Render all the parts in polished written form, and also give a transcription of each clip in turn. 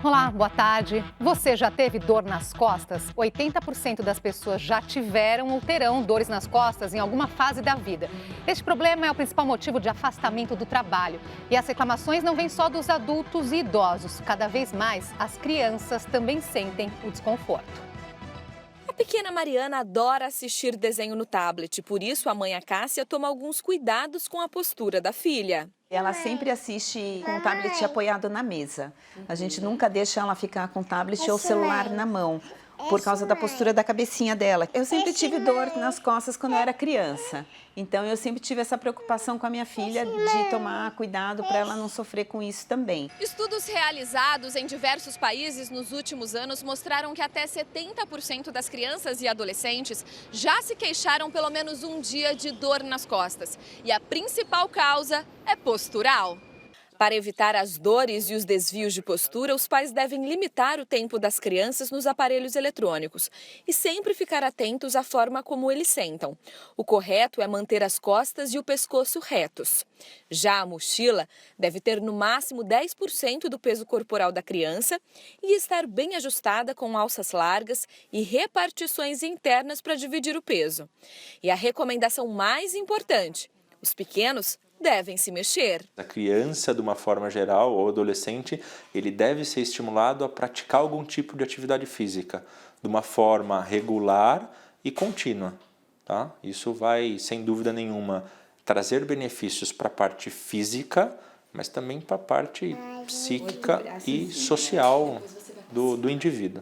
Olá, boa tarde. Você já teve dor nas costas? 80% das pessoas já tiveram ou terão dores nas costas em alguma fase da vida. Este problema é o principal motivo de afastamento do trabalho. E as reclamações não vêm só dos adultos e idosos. Cada vez mais, as crianças também sentem o desconforto. A pequena Mariana adora assistir desenho no tablet, por isso a mãe Acácia toma alguns cuidados com a postura da filha. Ela sempre assiste com o tablet apoiado na mesa. A gente nunca deixa ela ficar com o tablet ou celular na mão, por causa da postura da cabecinha dela. Eu sempre tive dor nas costas quando eu era criança. Então eu sempre tive essa preocupação com a minha filha de tomar cuidado para ela não sofrer com isso também. Estudos realizados em diversos países nos últimos anos mostraram que até 70% das crianças e adolescentes já se queixaram pelo menos um dia de dor nas costas. E a principal causa é postural. Para evitar as dores e os desvios de postura, os pais devem limitar o tempo das crianças nos aparelhos eletrônicos e sempre ficar atentos à forma como eles sentam. O correto é manter as costas e o pescoço retos. Já a mochila deve ter no máximo 10% do peso corporal da criança e estar bem ajustada com alças largas e repartições internas para dividir o peso. E a recomendação mais importante: os pequenos devem se mexer. A criança, de uma forma geral, ou adolescente, ele deve ser estimulado a praticar algum tipo de atividade física, de uma forma regular e contínua. Tá? Isso vai, sem dúvida nenhuma, trazer benefícios para a parte física, mas também para a parte psíquica e social do indivíduo.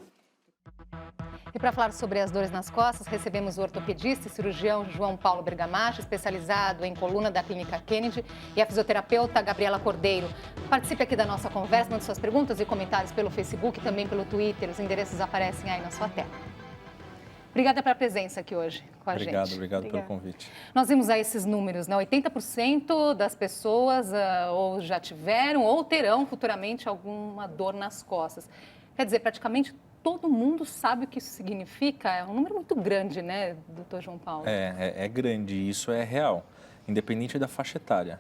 E para falar sobre as dores nas costas, recebemos o ortopedista e cirurgião João Paulo Bergamacho, especializado em coluna da Clínica Kennedy, e a fisioterapeuta Gabriela Cordeiro. Participe aqui da nossa conversa, mande suas perguntas e comentários pelo Facebook e também pelo Twitter. Os endereços aparecem aí na sua tela. Obrigada pela presença aqui hoje com a gente. Obrigado pelo convite. Nós vimos aí esses números, né? 80% das pessoas ou já tiveram ou terão futuramente alguma dor nas costas. Quer dizer, praticamente todo mundo sabe o que isso significa. É um número muito grande, né, doutor João Paulo? É grande e isso é real, independente da faixa etária.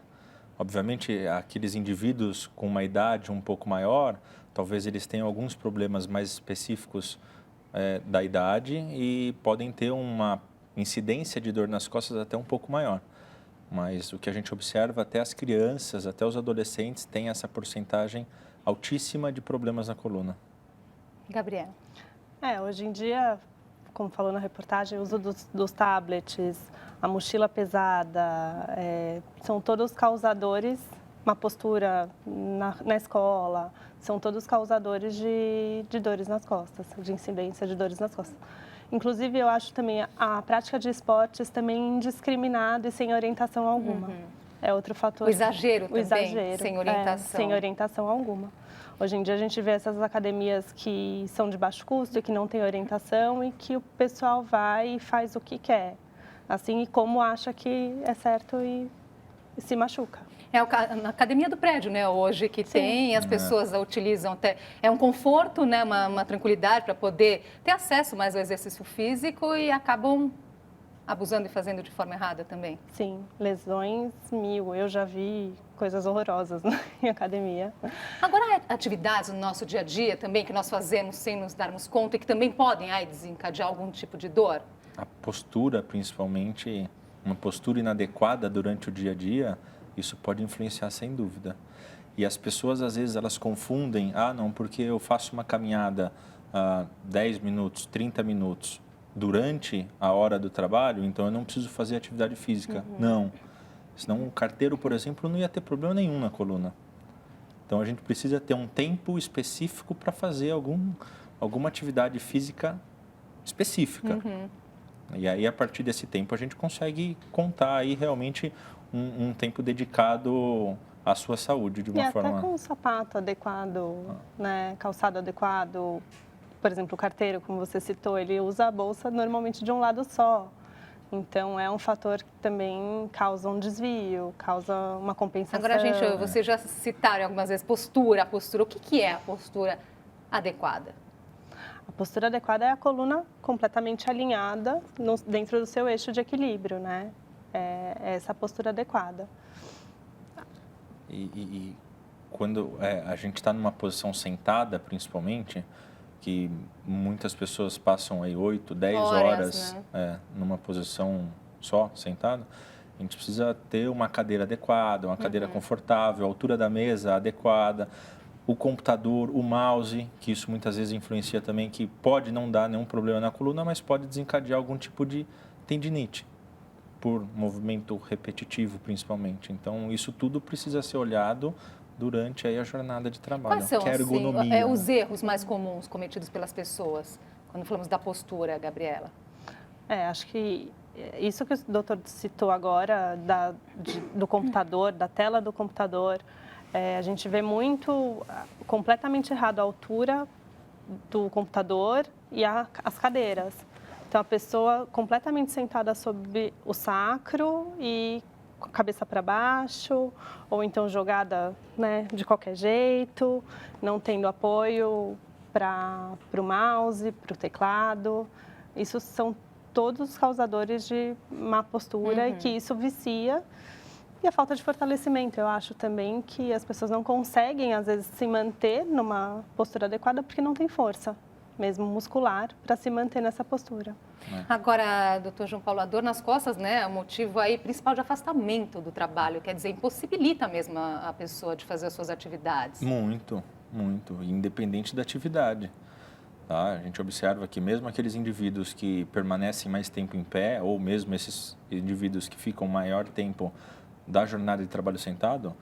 Obviamente, aqueles indivíduos com uma idade um pouco maior, talvez eles tenham alguns problemas mais específicos da idade e podem ter uma incidência de dor nas costas até um pouco maior. Mas o que a gente observa, até as crianças, até os adolescentes têm essa porcentagem altíssima de problemas na coluna. Gabriela. Hoje em dia, como falou na reportagem, o uso dos tablets, a mochila pesada, são todos causadores, uma postura na escola, são todos causadores de dores nas costas, de incidência de dores nas costas. Inclusive, eu acho também a prática de esportes também indiscriminada e sem orientação alguma. É outro fator. O exagero também, exagero, sem orientação. Sem orientação alguma. Hoje em dia a gente vê essas academias que são de baixo custo e que não têm orientação e que o pessoal vai e faz o que quer, assim, e como acha que é certo e se machuca. Na academia do prédio, né, hoje que tem, as pessoas utilizam até, é um conforto, né, uma tranquilidade para poder ter acesso mais ao exercício físico e acabam abusando e fazendo de forma errada também. Sim, lesões mil. Eu já vi coisas horrorosas em academia. Agora, há atividades no nosso dia a dia também que nós fazemos sem nos darmos conta e que também podem desencadear algum tipo de dor? A postura, principalmente, uma postura inadequada durante o dia a dia, isso pode influenciar sem dúvida. E as pessoas, às vezes, elas confundem, não, porque eu faço uma caminhada 10 minutos, 30 minutos, durante a hora do trabalho, então eu não preciso fazer atividade física. Não. Senão o carteiro, por exemplo, não ia ter problema nenhum na coluna. Então a gente precisa ter um tempo específico para fazer alguma atividade física específica. E aí, a partir desse tempo, a gente consegue contar aí realmente um tempo dedicado à sua saúde de uma forma... E até com um sapato adequado, né, calçado adequado. Por exemplo, o carteiro, como você citou, ele usa a bolsa normalmente de um lado só. Então, é um fator que também causa um desvio, causa uma compensação. Agora, vocês já citaram algumas vezes a postura. O que é a postura adequada? A postura adequada é a coluna completamente alinhada dentro do seu eixo de equilíbrio, né? É essa postura adequada. E quando a gente está numa posição sentada, principalmente, que muitas pessoas passam aí 8, 10 horas né? Numa posição só, sentado, a gente precisa ter uma cadeira adequada, uma cadeira confortável, a altura da mesa adequada, o computador, o mouse, que isso muitas vezes influencia também, que pode não dar nenhum problema na coluna, mas pode desencadear algum tipo de tendinite, por movimento repetitivo, principalmente. Então, isso tudo precisa ser olhado durante aí a jornada de trabalho. Quais são que é a ergonomia, os erros mais comuns cometidos pelas pessoas quando falamos da postura, Gabriela? Acho que isso que o doutor citou agora, do computador, da tela do computador, a gente vê muito completamente errado a altura do computador e as cadeiras. Então, a pessoa completamente sentada sobre o sacro e com a cabeça para baixo, ou então jogada, né, de qualquer jeito, não tendo apoio para o mouse, para o teclado. Isso são todos os causadores de má postura e que isso vicia. E a falta de fortalecimento. Eu acho também que as pessoas não conseguem, às vezes, se manter numa postura adequada porque não tem força, mesmo muscular, para se manter nessa postura. Agora, doutor João Paulo, a dor nas costas, né, é o motivo aí principal de afastamento do trabalho, quer dizer, impossibilita mesmo a pessoa de fazer as suas atividades. Muito, independente da atividade. Tá? A gente observa que mesmo aqueles indivíduos que permanecem mais tempo em pé, ou mesmo esses indivíduos que ficam maior tempo da jornada de trabalho sentado,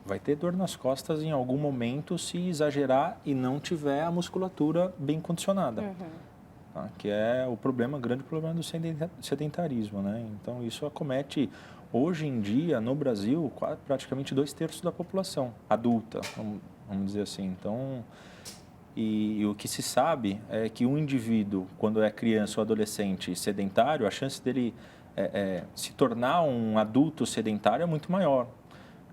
vai ter dor nas costas em algum momento se exagerar e não tiver a musculatura bem condicionada. Tá? Que é o grande problema do sedentarismo, né? Então, isso acomete, hoje em dia, no Brasil, praticamente 2/3 da população adulta, vamos dizer assim. Então, e o que se sabe é que um indivíduo, quando é criança ou adolescente sedentário, a chance dele se tornar um adulto sedentário é muito maior.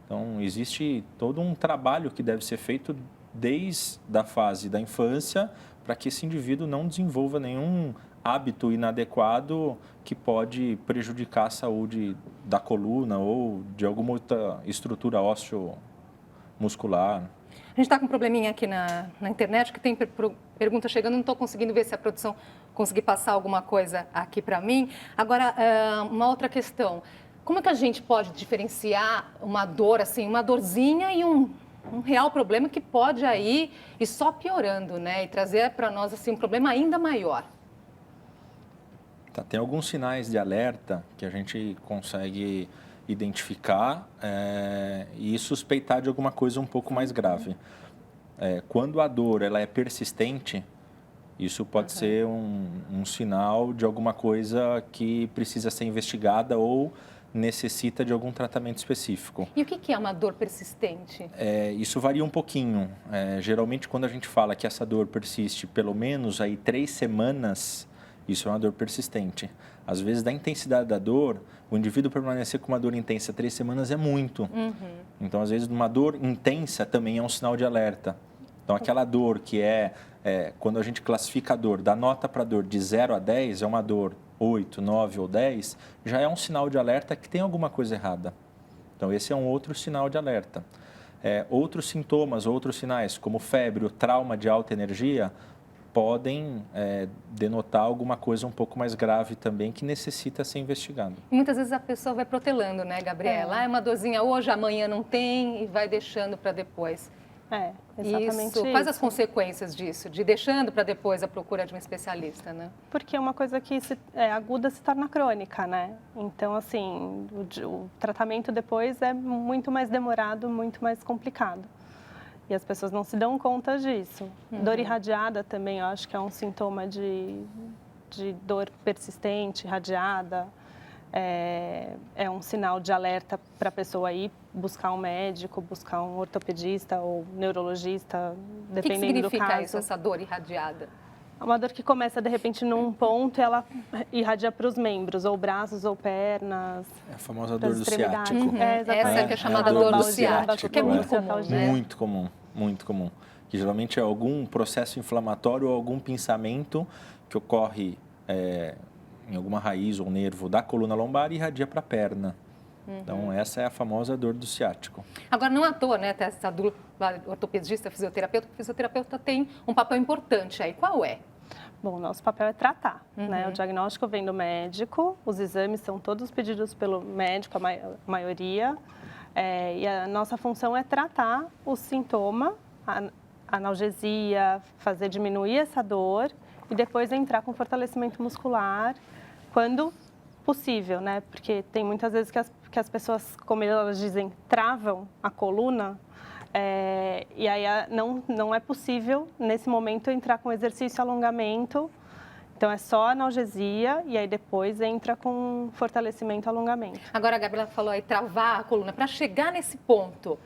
Então, existe todo um trabalho que deve ser feito desde a fase da infância para que esse indivíduo não desenvolva nenhum hábito inadequado que pode prejudicar a saúde da coluna ou de alguma outra estrutura ósseo-muscular. A gente está com um probleminha aqui na internet, que tem pergunta chegando, não estou conseguindo ver se a produção conseguir passar alguma coisa aqui para mim. Agora, uma outra questão. Como é que a gente pode diferenciar uma dor, assim, uma dorzinha e um real problema que pode aí ir só piorando, né? E trazer para nós, assim, um problema ainda maior? Tá, tem alguns sinais de alerta que a gente consegue identificar e suspeitar de alguma coisa um pouco mais grave. Quando a dor ela é persistente, isso pode ser um sinal de alguma coisa que precisa ser investigada ou necessita de algum tratamento específico. E o que é uma dor persistente? Isso varia um pouquinho. Geralmente, quando a gente fala que essa dor persiste pelo menos aí 3 semanas, isso é uma dor persistente. Às vezes, da intensidade da dor, o indivíduo permanecer com uma dor intensa 3 semanas é muito. Então, às vezes, uma dor intensa também é um sinal de alerta. Então, aquela dor que quando a gente classifica a dor, dá nota para a dor de 0 a 10, é uma dor 8, 9 ou 10, já é um sinal de alerta que tem alguma coisa errada. Então, esse é um outro sinal de alerta. Outros sintomas, outros sinais, como febre ou trauma de alta energia, podem denotar alguma coisa um pouco mais grave também que necessita ser investigado. Muitas vezes a pessoa vai protelando, né, Gabriela? É uma dorzinha hoje, amanhã não tem e vai deixando para depois. Exatamente isso. Quais as consequências disso, de deixando para depois a procura de um especialista, né? Porque uma coisa que é aguda se torna crônica, né? Então, assim, o tratamento depois é muito mais demorado, muito mais complicado. E as pessoas não se dão conta disso. Dor irradiada também, eu acho que é um sintoma de dor persistente, irradiada. É um sinal de alerta para a pessoa ir buscar um médico, buscar um ortopedista ou neurologista, dependendo do caso. O que significa isso, essa dor irradiada? É uma dor que começa, de repente, num ponto e ela irradia para os membros, ou braços, ou pernas. É a famosa dor do ciático. Essa que é chamada dor do ciático, que é muito comum, né? Muito comum. Que geralmente é algum processo inflamatório ou algum pinçamento que ocorre em alguma raiz ou nervo da coluna lombar e irradia para a perna. Então, essa é a famosa dor do ciático. Agora, não à toa, né, essa dupla ortopedista, fisioterapeuta, o fisioterapeuta tem um papel importante aí. Qual é? Bom, nosso papel é tratar, né? O diagnóstico vem do médico, os exames são todos pedidos pelo médico, a maioria, e a nossa função é tratar o sintoma, a analgesia, fazer diminuir essa dor e depois entrar com fortalecimento muscular quando possível, né? Porque tem muitas vezes que as pessoas, como elas dizem, travam a coluna, e aí não é possível, nesse momento, entrar com exercício e alongamento. Então, é só analgesia e aí depois entra com fortalecimento e alongamento. Agora, a Gabriela falou aí, travar a coluna. Para chegar nesse ponto,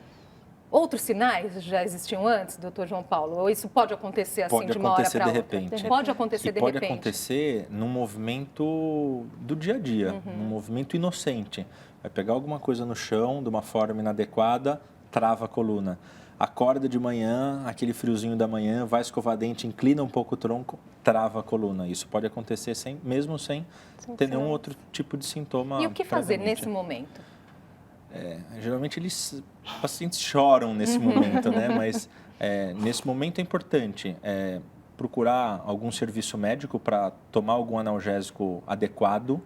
outros sinais já existiam antes, doutor João Paulo? Ou isso pode acontecer assim de uma hora para outra? Pode acontecer de repente. Pode acontecer de repente. Pode acontecer num movimento do dia a dia, num movimento inocente. Vai pegar alguma coisa no chão, de uma forma inadequada, trava a coluna. Acorda de manhã, aquele friozinho da manhã, vai escovar dente, inclina um pouco o tronco, trava a coluna. Isso pode acontecer mesmo sem ter nenhum outro tipo de sintoma. E o que fazer nesse momento? Geralmente os pacientes choram nesse momento, né? Mas nesse momento é importante procurar algum serviço médico para tomar algum analgésico adequado,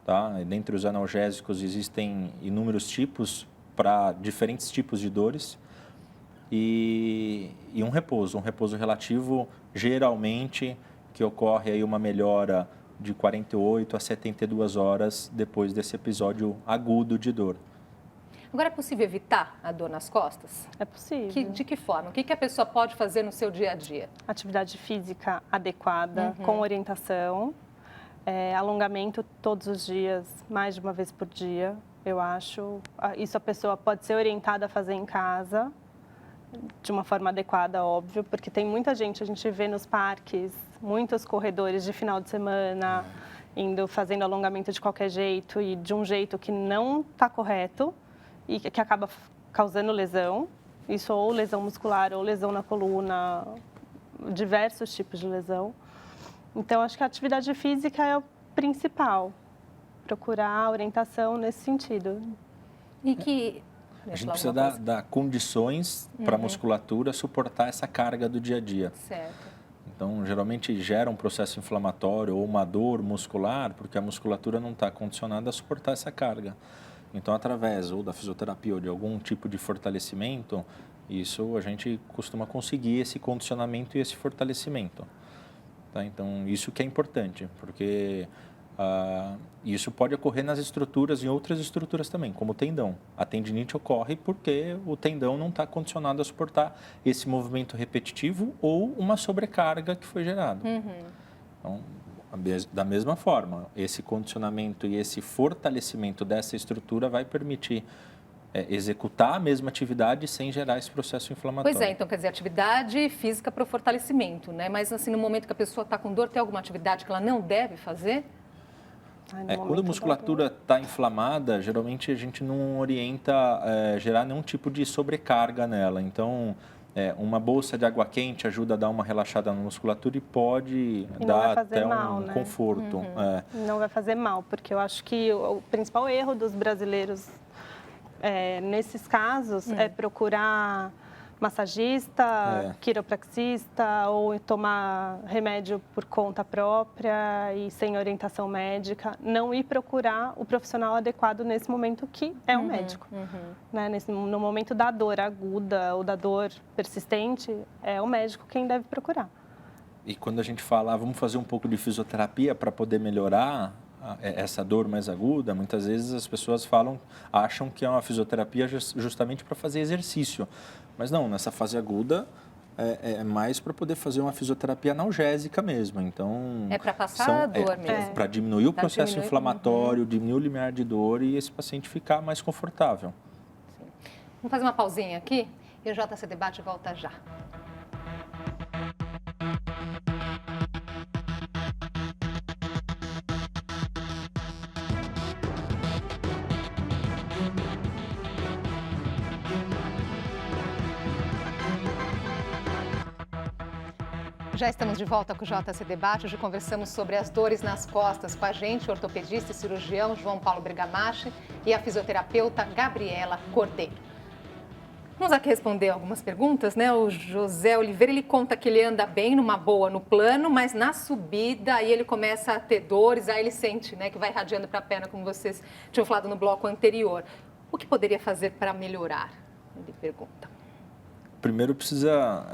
tá? Dentre os analgésicos existem inúmeros tipos para diferentes tipos de dores e um repouso relativo, geralmente, que ocorre aí uma melhora de 48 a 72 horas depois desse episódio agudo de dor. Agora, é possível evitar a dor nas costas? É possível. De que forma? O que a pessoa pode fazer no seu dia a dia? Atividade física adequada, com orientação, alongamento todos os dias, mais de uma vez por dia, eu acho. Isso a pessoa pode ser orientada a fazer em casa, de uma forma adequada, óbvio, porque tem muita gente, a gente vê nos parques, muitos corredores de final de semana, fazendo alongamento de qualquer jeito e de um jeito que não está correto e que acaba causando lesão, isso ou lesão muscular ou lesão na coluna, diversos tipos de lesão. Então, acho que a atividade física é o principal, procurar orientação nesse sentido. E que... A gente precisa dar condições para a musculatura suportar essa carga do dia a dia. Certo. Então, geralmente gera um processo inflamatório ou uma dor muscular, porque a musculatura não está condicionada a suportar essa carga. Então, através ou da fisioterapia ou de algum tipo de fortalecimento, isso a gente costuma conseguir esse condicionamento e esse fortalecimento. Tá? Então, isso que é importante, porque isso pode ocorrer nas estruturas, em outras estruturas também, como o tendão. A tendinite ocorre porque o tendão não está condicionado a suportar esse movimento repetitivo ou uma sobrecarga que foi gerada. Então, da mesma forma, esse condicionamento e esse fortalecimento dessa estrutura vai permitir executar a mesma atividade sem gerar esse processo inflamatório. Pois é, então quer dizer, atividade física para o fortalecimento, né? Mas assim, no momento que a pessoa está com dor, tem alguma atividade que ela não deve fazer? Quando a musculatura está inflamada, geralmente a gente não orienta gerar nenhum tipo de sobrecarga nela. Então, uma bolsa de água quente ajuda a dar uma relaxada na musculatura e pode dar até mal, um conforto. Não vai fazer mal, porque eu acho que o principal erro dos brasileiros nesses casos é procurar massagista, quiropraxista ou tomar remédio por conta própria e sem orientação médica, não ir procurar o profissional adequado nesse momento que é o médico. Né? No momento da dor aguda ou da dor persistente, é o médico quem deve procurar. E quando a gente fala, vamos fazer um pouco de fisioterapia para poder melhorar essa dor mais aguda, muitas vezes as pessoas acham que é uma fisioterapia justamente para fazer exercício. Mas não, nessa fase aguda é mais para poder fazer uma fisioterapia analgésica mesmo. Então, é para passar a dor mesmo. Para diminuir o processo inflamatório, diminuir o limiar de dor e esse paciente ficar mais confortável. Sim. Vamos fazer uma pausinha aqui e o JC Debate volta já. Já estamos de volta com o JC Debate. Hoje conversamos sobre as dores nas costas com a gente, o ortopedista e cirurgião João Paulo Bergamaschi e a fisioterapeuta Gabriela Cordeiro. Vamos aqui responder algumas perguntas, né? O José Oliveira, ele conta que ele anda bem, numa boa, no plano, mas na subida aí ele começa a ter dores, aí ele sente, né, que vai irradiando para a perna, como vocês tinham falado no bloco anterior. O que poderia fazer para melhorar? Ele pergunta. Primeiro precisa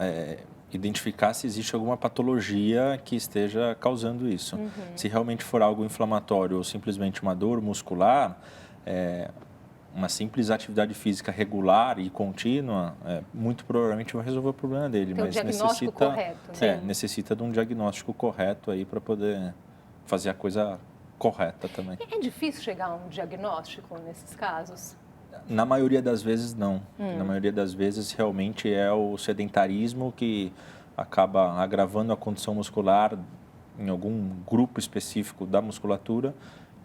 identificar se existe alguma patologia que esteja causando isso. Se realmente for algo inflamatório ou simplesmente uma dor muscular, uma simples atividade física regular e contínua, muito provavelmente vai resolver o problema dele. Tem um diagnóstico correto, né? Necessita de um diagnóstico correto aí para poder fazer a coisa correta também. É difícil chegar a um diagnóstico nesses casos? Na maioria das vezes, não. Na maioria das vezes, realmente é o sedentarismo que acaba agravando a condição muscular em algum grupo específico da musculatura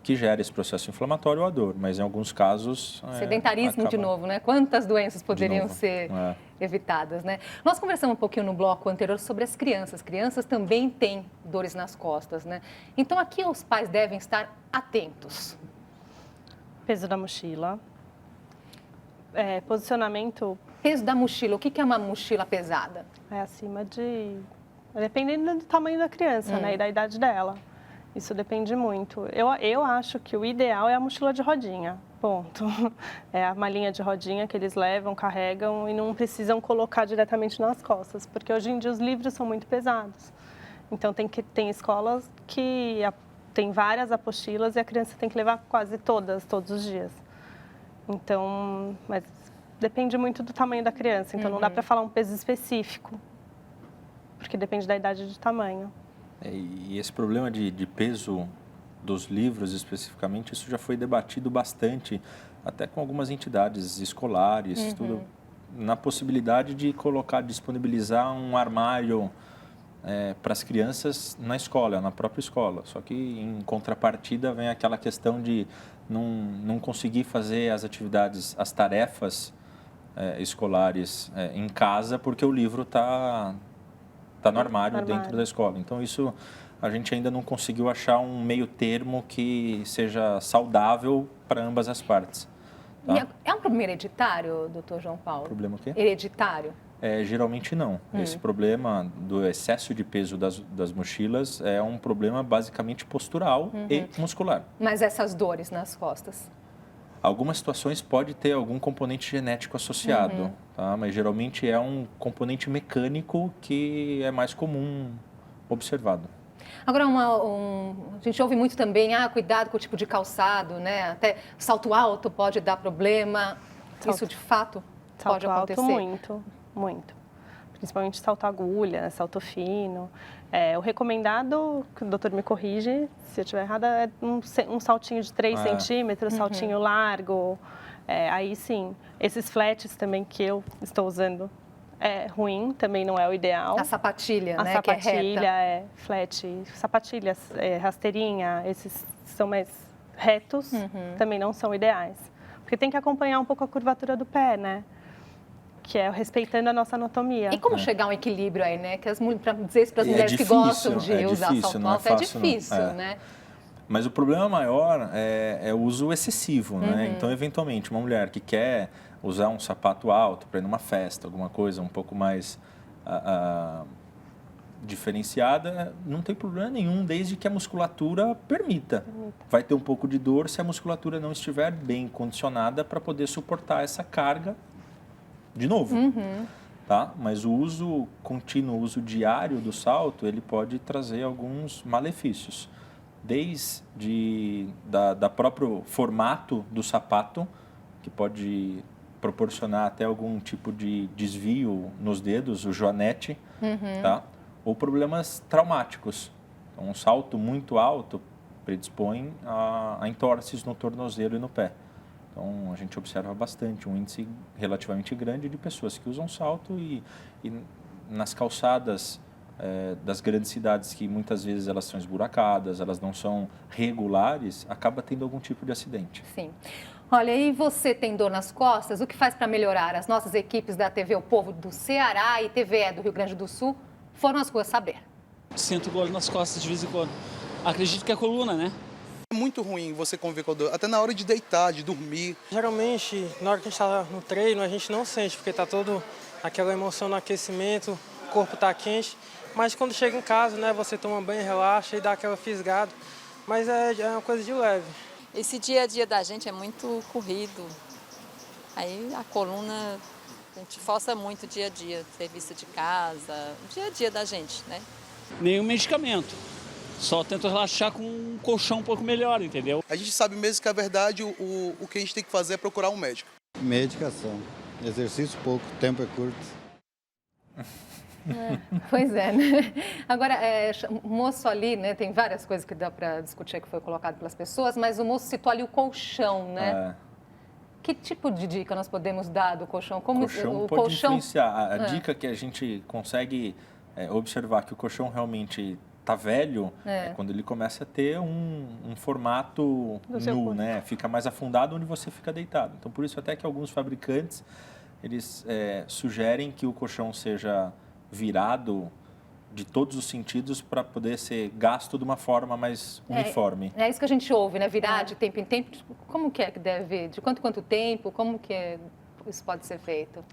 que gera esse processo inflamatório ou a dor. Mas, em alguns casos... Sedentarismo de novo, né? Quantas doenças poderiam ser evitadas, né? Nós conversamos um pouquinho no bloco anterior sobre as crianças. Crianças também têm dores nas costas, né? Então, aqui os pais devem estar atentos. Peso da mochila. Posicionamento... Peso da mochila. O que é uma mochila pesada? É acima de... Dependendo do tamanho da criança, né? E da idade dela. Isso depende muito. Eu acho que o ideal é a mochila de rodinha. Ponto. É a malinha de rodinha que eles levam, carregam e não precisam colocar diretamente nas costas. Porque hoje em dia os livros são muito pesados. Então tem escolas que tem várias apostilas e a criança tem que levar quase todos os dias. Então, mas depende muito do tamanho da criança, então não dá para falar um peso específico, porque depende da idade e do tamanho. E esse problema de peso dos livros especificamente, isso já foi debatido bastante, até com algumas entidades escolares, tudo, na possibilidade de disponibilizar um armário para as crianças na escola, na própria escola. Só que em contrapartida vem aquela questão de não conseguir fazer as atividades, as tarefas escolares em casa, porque o livro está no armário dentro da escola. Então, isso a gente ainda não conseguiu achar um meio termo que seja saudável para ambas as partes. Tá? É um problema hereditário, doutor João Paulo? Problema o quê? Hereditário? Geralmente não. Esse problema do excesso de peso das mochilas é um problema basicamente postural e muscular. Mas essas dores nas costas? Algumas situações pode ter algum componente genético associado, tá? Mas geralmente é um componente mecânico que é mais comum observado. Agora, a gente ouve muito também, cuidado com o tipo de calçado, né? Até salto alto pode dar problema. Isso de fato pode acontecer? Salto alto, muito. Principalmente salto agulha, salto fino. O recomendado, que o doutor me corrige, se eu estiver errada, é um saltinho de 3 centímetros, saltinho largo. Aí sim, esses flats também que eu estou usando é ruim, também não é o ideal. A sapatilha, né? A sapatilha que é reta. Flat, sapatilhas, rasteirinha, esses são mais retos, também não são ideais. Porque tem que acompanhar um pouco a curvatura do pé, né? Que é respeitando a nossa anatomia. E como chegar a um equilíbrio aí, né? Que para dizer isso para as mulheres difícil, que gostam de usar salto alto, é difícil, né? Mas o problema maior é o uso excessivo, né? Então, eventualmente, uma mulher que quer usar um sapato alto para ir numa festa, alguma coisa um pouco mais diferenciada, não tem problema nenhum, desde que a musculatura permita. Vai ter um pouco de dor se a musculatura não estiver bem condicionada para poder suportar essa carga de novo, tá? Mas o uso contínuo, o uso diário do salto, ele pode trazer alguns malefícios. Desde da próprio formato do sapato, que pode proporcionar até algum tipo de desvio nos dedos, o joanete, tá? Ou problemas traumáticos. Então, um salto muito alto predispõe a entorses no tornozelo e no pé. Então, a gente observa bastante um índice relativamente grande de pessoas que usam salto e nas calçadas das grandes cidades, que muitas vezes elas são esburacadas, elas não são regulares, acaba tendo algum tipo de acidente. Sim. Olha, e você tem dor nas costas? O que faz para melhorar? As nossas equipes da TV O Povo do Ceará e TVE do Rio Grande do Sul foram às ruas saber. Sinto dor nas costas de vez em quando. Acredito que é a coluna, né? É muito ruim você conviver com a dor, até na hora de deitar, de dormir. Geralmente, na hora que a gente está no treino, a gente não sente, porque está todo aquela emoção no aquecimento, o corpo está quente. Mas quando chega em casa, né, você toma banho, relaxa e dá aquela fisgada. Mas é uma coisa de leve. Esse dia a dia da gente é muito corrido. Aí a coluna, a gente força muito o dia a dia, serviço de casa, o dia a dia da gente, né? Nenhum medicamento. Só tento relaxar com um colchão um pouco melhor, entendeu? A gente sabe mesmo que a verdade, o que a gente tem que fazer é procurar um médico. Medicação. Exercício pouco, tempo é curto. Pois é, né? Agora, o moço ali, né, tem várias coisas que dá para discutir que foi colocado pelas pessoas, mas o moço citou ali o colchão, né? Que tipo de dica nós podemos dar do colchão? Como O colchão o pode colchão... influenciar. A dica que a gente consegue observar que o colchão realmente está velho é quando ele começa a ter um formato nu, né? Fica mais afundado onde você fica deitado. Então, por isso até que alguns fabricantes, eles sugerem que o colchão seja virado de todos os sentidos para poder ser gasto de uma forma mais uniforme. É isso que a gente ouve, né? Virar de tempo em tempo. Como que é que deve? De quanto tempo? Como que isso pode ser feito?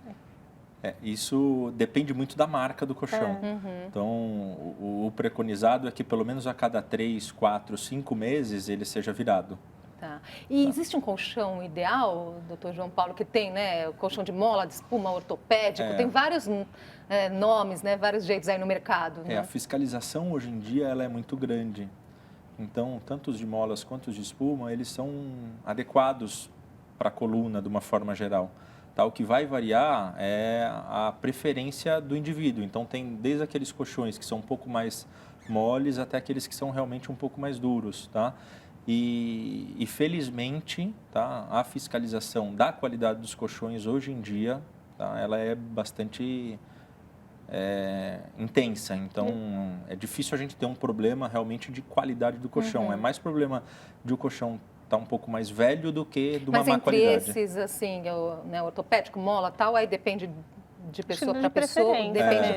Isso depende muito da marca do colchão. Então, o preconizado é que pelo menos a cada 3, 4, 5 meses ele seja virado. Tá. E existe um colchão ideal, doutor João Paulo, que tem, né, o colchão de mola, de espuma, ortopédico, tem vários nomes, né, vários jeitos aí no mercado. Né? A fiscalização hoje em dia ela é muito grande. Então, tanto os de molas quanto os de espuma, eles são adequados para a coluna de uma forma geral. Tá? O que vai variar é a preferência do indivíduo. Então, tem desde aqueles colchões que são um pouco mais moles até aqueles que são realmente um pouco mais duros, tá? E felizmente, tá, a fiscalização da qualidade dos colchões hoje em dia, tá, ela é bastante intensa. Então, é difícil a gente ter um problema realmente de qualidade do colchão. É mais problema de o colchão estar um pouco mais velho do que de uma má qualidade. Mas entre esses, assim, ortopédico, mola tal, aí depende de pessoa para pessoa, depende de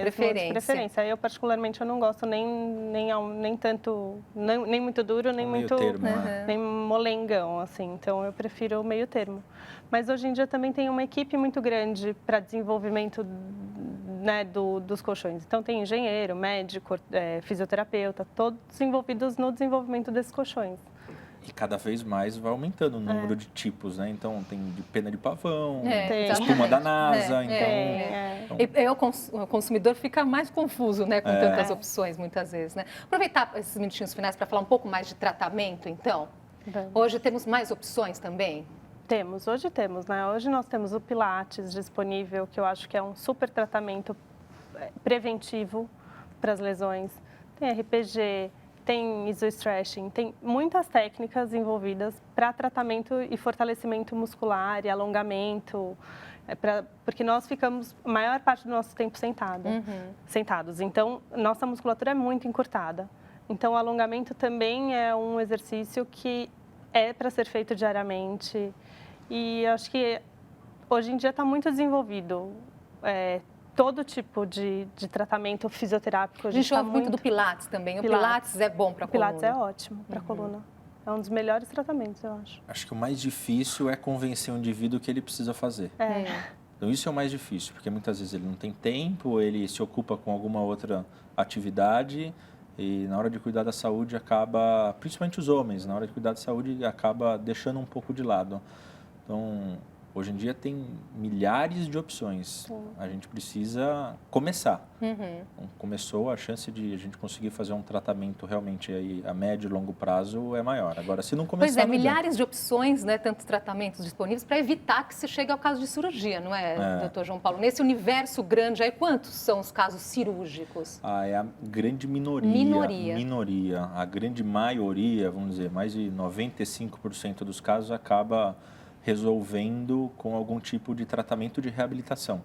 preferência. Eu, particularmente, eu não gosto nem tanto, nem muito duro, nem muito termo, nem molengão, assim. Então, eu prefiro o meio termo. Mas, hoje em dia, também tem uma equipe muito grande para desenvolvimento, né, dos colchões. Então, tem engenheiro, médico, fisioterapeuta, todos envolvidos no desenvolvimento desses colchões. E cada vez mais vai aumentando o número de tipos, né? Então, tem de pena de pavão, espuma da NASA, O consumidor fica mais confuso, né, com tantas opções, muitas vezes, né? Aproveitar esses minutinhos finais para falar um pouco mais de tratamento, então. Hoje temos mais opções também? Hoje temos, né? Hoje nós temos o Pilates disponível, que eu acho que é um super tratamento preventivo para as lesões. Tem RPG, tem iso-stretching, tem muitas técnicas envolvidas para tratamento e fortalecimento muscular e alongamento, porque nós ficamos a maior parte do nosso tempo sentados. Então, nossa musculatura é muito encurtada. Então, o alongamento também é um exercício que é para ser feito diariamente. E acho que hoje em dia está muito desenvolvido todo tipo de tratamento fisioterápico. A gente ouve muito do Pilates também. O Pilates é bom para a coluna. O Pilates é ótimo para a coluna. É um dos melhores tratamentos, eu acho. Acho que o mais difícil é convencer o indivíduo que ele precisa fazer. Então, isso é o mais difícil, porque muitas vezes ele não tem tempo, ele se ocupa com alguma outra atividade e na hora de cuidar da saúde acaba, principalmente os homens, na hora de cuidar da saúde acaba deixando um pouco de lado. Então, hoje em dia tem milhares de opções. A gente precisa começar. Então, começou, a chance de a gente conseguir fazer um tratamento realmente aí a médio e longo prazo é maior. Agora, se não começar... Pois é, milhares de opções, né, tantos tratamentos disponíveis para evitar que se chegue ao caso de cirurgia, não é, doutor João Paulo? Nesse universo grande aí, quantos são os casos cirúrgicos? É a grande minoria. Minoria. A grande maioria, vamos dizer, mais de 95% dos casos acaba resolvendo com algum tipo de tratamento de reabilitação.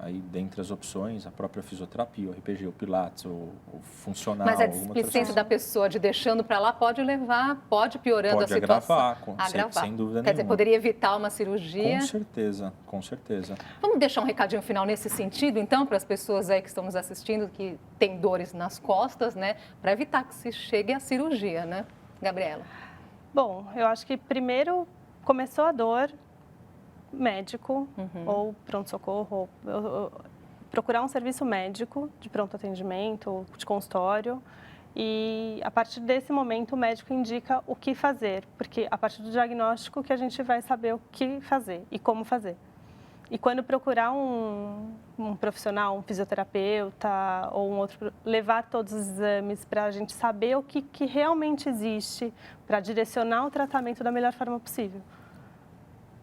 Aí, dentre as opções, a própria fisioterapia, o RPG, o pilates, o funcional... Mas a alguma displicência da pessoa de deixando para lá pode levar, pode piorando a situação. Agravar, sem dúvida Quer dizer, nenhuma. poderia evitar uma cirurgia. Com certeza, com certeza. Vamos deixar um recadinho final nesse sentido, então, para as pessoas aí que estão nos assistindo, que têm dores nas costas, né? Para evitar que se chegue à cirurgia, né? Gabriela. Bom, eu acho que primeiro começou a dor, médico ou pronto-socorro, ou procurar um serviço médico de pronto atendimento, de consultório, e a partir desse momento o médico indica o que fazer, porque a partir do diagnóstico que a gente vai saber o que fazer e como fazer. E quando procurar um profissional, um fisioterapeuta ou um outro, levar todos os exames para a gente saber o que realmente existe, para direcionar o tratamento da melhor forma possível.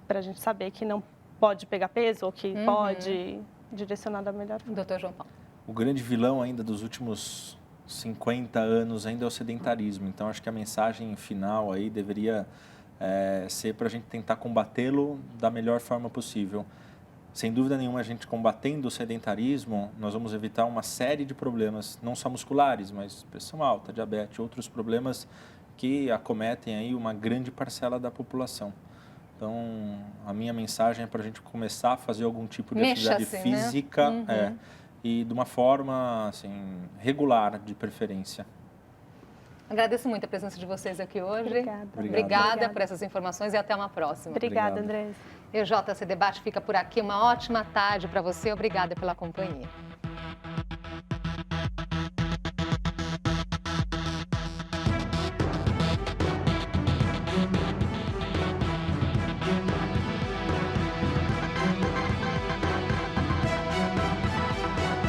Para a gente saber que não pode pegar peso ou que pode direcionar da melhor forma. Doutor João Paulo. O grande vilão ainda dos últimos 50 anos ainda é o sedentarismo. Então, acho que a mensagem final aí deveria ser para a gente tentar combatê-lo da melhor forma possível. Sem dúvida nenhuma, a gente combatendo o sedentarismo, nós vamos evitar uma série de problemas, não só musculares, mas pressão alta, diabetes, outros problemas que acometem aí uma grande parcela da população. Então, a minha mensagem é para a gente começar a fazer algum tipo de atividade física, né? E de uma forma assim, regular, de preferência. Agradeço muito a presença de vocês aqui hoje. Obrigada por essas informações e até uma próxima. Obrigada, Andrés. E o JC Debate fica por aqui. Uma ótima tarde para você. Obrigada pela companhia.